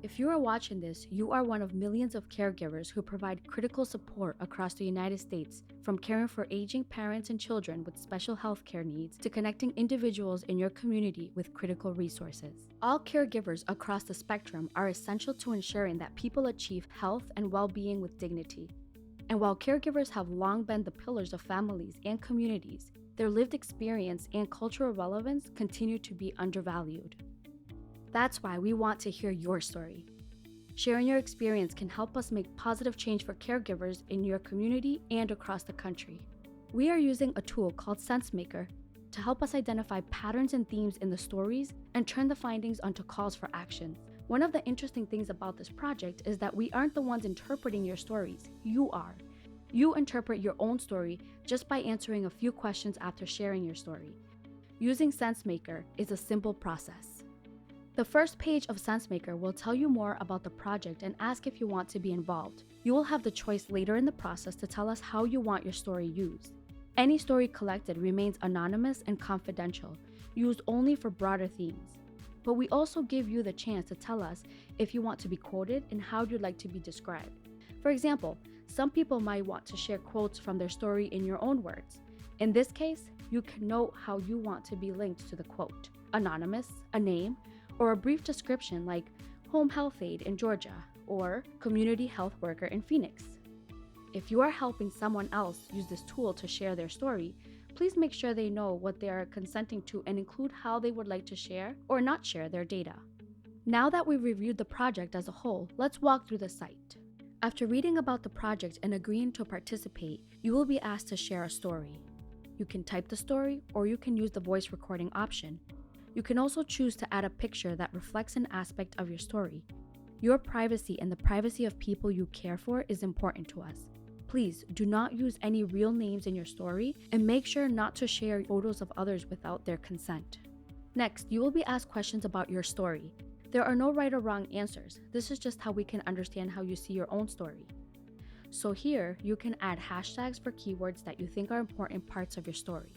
If you are watching this, you are one of millions of caregivers who provide critical support across the United States, from caring for aging parents and children with special healthcare needs to connecting individuals in your community with critical resources. All caregivers across the spectrum are essential to ensuring that people achieve health and well-being with dignity. And while caregivers have long been the pillars of families and communities, their lived experience and cultural relevance continue to be undervalued. That's why we want to hear your story. Sharing your experience can help us make positive change for caregivers in your community and across the country. We are using a tool called Sensemaker to help us identify patterns and themes in the stories and turn the findings onto calls for action. One of the interesting things about this project is that we aren't the ones interpreting your stories, you are. You interpret your own story just by answering a few questions after sharing your story. Using Sensemaker is a simple process. The first page of Sensemaker will tell you more about the project and ask if you want to be involved. You will have the choice later in the process to tell us how you want your story used. Any story collected remains anonymous and confidential, used only for broader themes. But we also give you the chance to tell us if you want to be quoted and how you'd like to be described. For example, some people might want to share quotes from their story in your own words. In this case, you can note how you want to be linked to the quote: anonymous, a name, or a brief description like home health aide in Georgia or community health worker in Phoenix. If you are helping someone else use this tool to share their story, please make sure they know what they are consenting to and include how they would like to share or not share their data. Now that we've reviewed the project as a whole, let's walk through the site. After reading about the project and agreeing to participate, you will be asked to share a story. You can type the story or you can use the voice recording option. You can also choose to add a picture that reflects an aspect of your story. Your privacy and the privacy of people you care for is important to us. Please do not use any real names in your story and make sure not to share photos of others without their consent. Next, you will be asked questions about your story. There are no right or wrong answers. This is just how we can understand how you see your own story. So here, you can add hashtags for keywords that you think are important parts of your story.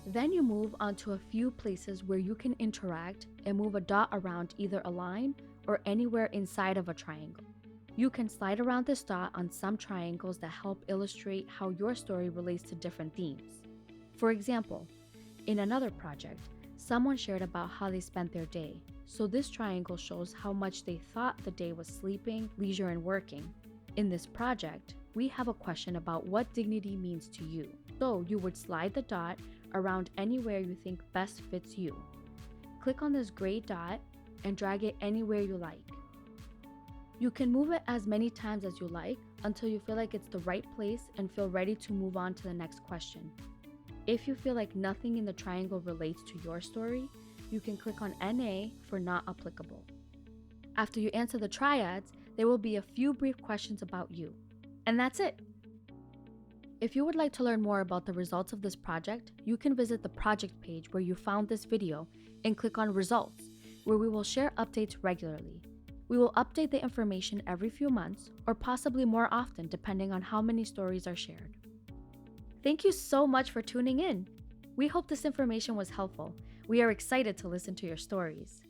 Then you move on to a few places where you can interact and move a dot around either a line or anywhere inside of a triangle. You can slide around this dot on some triangles that help illustrate how your story relates to different themes. For example, in another project, someone shared about how they spent their day, so this triangle shows how much they thought the day was sleeping, leisure, and working. In this project, we have a question about what dignity means to you, so you would slide the dot around anywhere you think best fits you. Click on this gray dot and drag it anywhere you like. You can move it as many times as you like until you feel like it's the right place and feel ready to move on to the next question. If you feel like nothing in the triangle relates to your story, you can click on NA for not applicable. After you answer the triads, there will be a few brief questions about you. And that's it! If you would like to learn more about the results of this project, you can visit the project page where you found this video and click on Results, where we will share updates regularly. We will update the information every few months, or possibly more often depending on how many stories are shared. Thank you so much for tuning in! We hope this information was helpful. We are excited to listen to your stories.